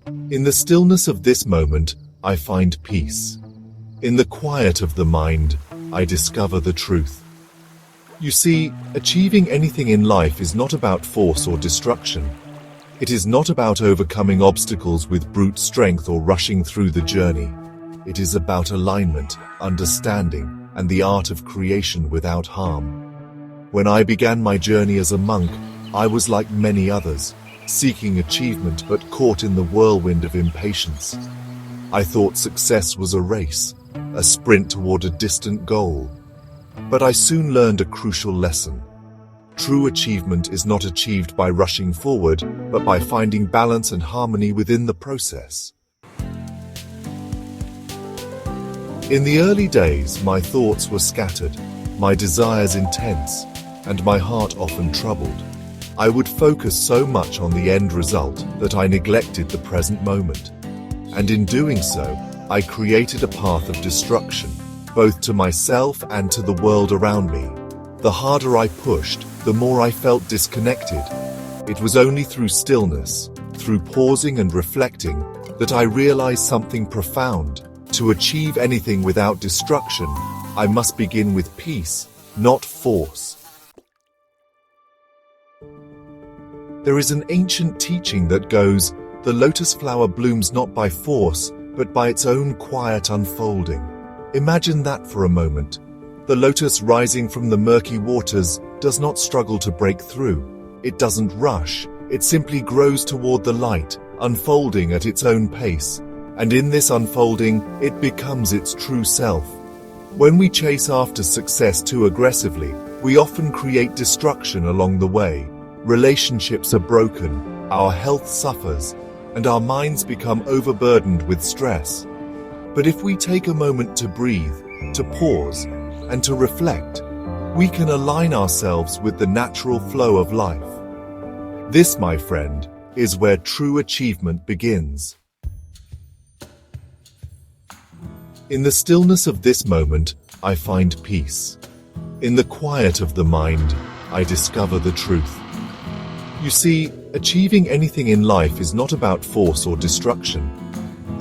In the stillness of this moment, I find peace. In the quiet of the mind, I discover the truth. You see, achieving anything in life is not about force or destruction. It is not about overcoming obstacles with brute strength or rushing through the journey. It is about alignment, understanding, and the art of creation without harm. When I began my journey as a monk, I was like many others, seeking achievement but caught in the whirlwind of impatience. I thought success was a race, a sprint toward a distant goal. But I soon learned a crucial lesson. True achievement is not achieved by rushing forward, but by finding balance and harmony within the process. In the early days, my thoughts were scattered, my desires intense, and my heart often troubled. I would focus so much on the end result that I neglected the present moment. And in doing so, I created a path of destruction, both to myself and to the world around me. The harder I pushed, the more I felt disconnected. It was only through stillness, through pausing and reflecting, that I realized something profound. To achieve anything without destruction, I must begin with peace, not force. There is an ancient teaching that goes, the lotus flower blooms not by force, but by its own quiet unfolding. Imagine that for a moment. The lotus rising from the murky waters does not struggle to break through. It doesn't rush. It simply grows toward the light, unfolding at its own pace. And in this unfolding, it becomes its true self. When we chase after success too aggressively, we often create destruction along the way. Relationships are broken, our health suffers, and our minds become overburdened with stress. But if we take a moment to breathe, to pause, and to reflect, we can align ourselves with the natural flow of life. This, my friend, is where true achievement begins. In the stillness of this moment, I find peace. In the quiet of the mind, I discover the truth. You see, achieving anything in life is not about force or destruction.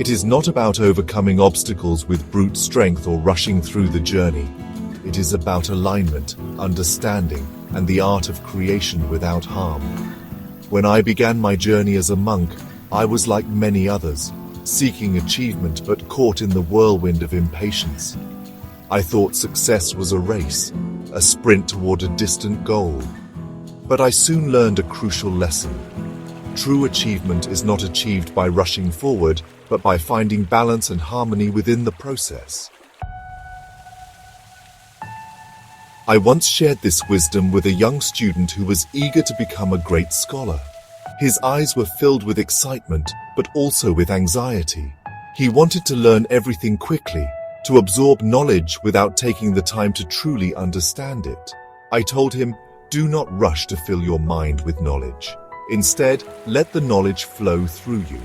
It is not about overcoming obstacles with brute strength or rushing through the journey. It is about alignment, understanding, and the art of creation without harm. When I began my journey as a monk, I was like many others, seeking achievement but caught in the whirlwind of impatience. I thought success was a race, a sprint toward a distant goal. But I soon learned a crucial lesson. True achievement is not achieved by rushing forward, but by finding balance and harmony within the process. I once shared this wisdom with a young student who was eager to become a great scholar. His eyes were filled with excitement, but also with anxiety. He wanted to learn everything quickly, to absorb knowledge without taking the time to truly understand it. I told him, do not rush to fill your mind with knowledge. Instead, let the knowledge flow through you.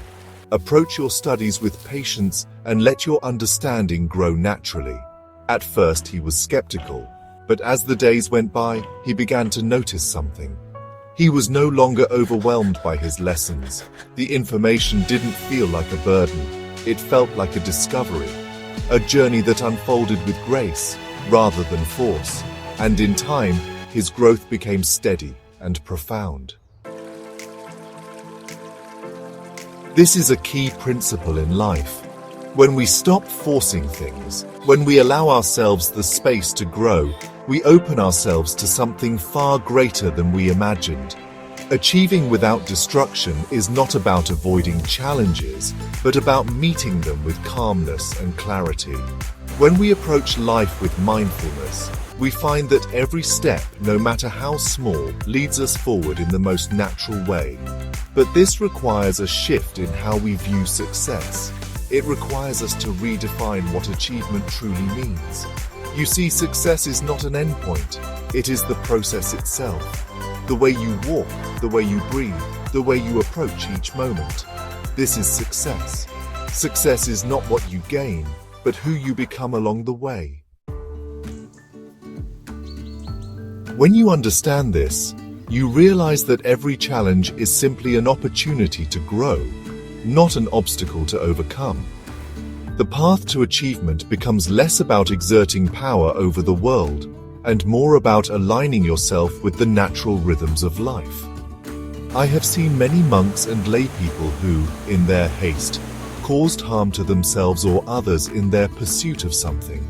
Approach your studies with patience and let your understanding grow naturally. At first, he was skeptical, but as the days went by, he began to notice something. He was no longer overwhelmed by his lessons. The information didn't feel like a burden. It felt like a discovery, a journey that unfolded with grace rather than force. And in time, his growth became steady and profound. This is a key principle in life. When we stop forcing things, when we allow ourselves the space to grow, we open ourselves to something far greater than we imagined. Achieving without destruction is not about avoiding challenges, but about meeting them with calmness and clarity. When we approach life with mindfulness, we find that every step, no matter how small, leads us forward in the most natural way. But this requires a shift in how we view success. It requires us to redefine what achievement truly means. You see, success is not an endpoint. It is the process itself. The way you walk, the way you breathe, the way you approach each moment. This is success. Success is not what you gain, but who you become along the way. When you understand this, you realize that every challenge is simply an opportunity to grow. not an obstacle to overcome. The path to achievement becomes less about exerting power over the world and more about aligning yourself with the natural rhythms of life. I have seen many monks and laypeople who, in their haste, caused harm to themselves or others in their pursuit of something.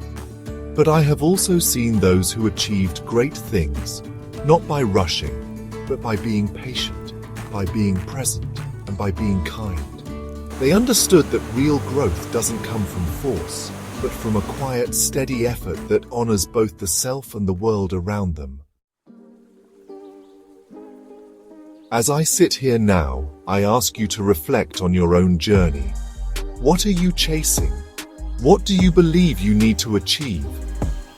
But I have also seen those who achieved great things, not by rushing, but by being patient, by being present, and by being kind. They understood that real growth doesn't come from force, but from a quiet, steady effort that honors both the self and the world around them. As I sit here now, I ask you to reflect on your own journey. What are you chasing? What do you believe you need to achieve?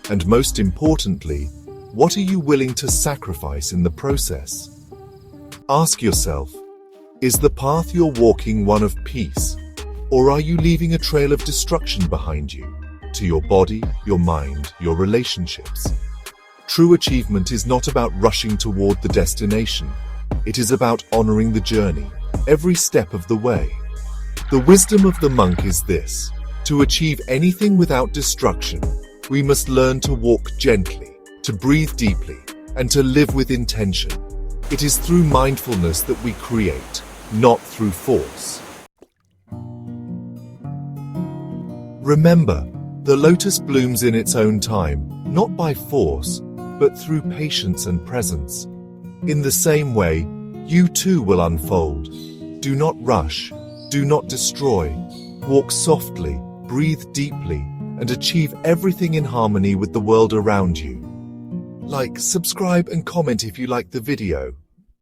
And most importantly, what are you willing to sacrifice in the process? Ask yourself, is the path you're walking one of peace, or are you leaving a trail of destruction behind you, to your body, your mind, your relationships? True achievement is not about rushing toward the destination. It is about honoring the journey, every step of the way. The wisdom of the monk is this: to achieve anything without destruction, we must learn to walk gently, to breathe deeply, and to live with intention. It is through mindfulness that we create, not through force. Remember, the lotus blooms in its own time, not by force, but through patience and presence. In the same way, you too will unfold. Do not rush, do not destroy. Walk softly, breathe deeply, and achieve everything in harmony with the world around you. Like, subscribe, and comment if you like the video.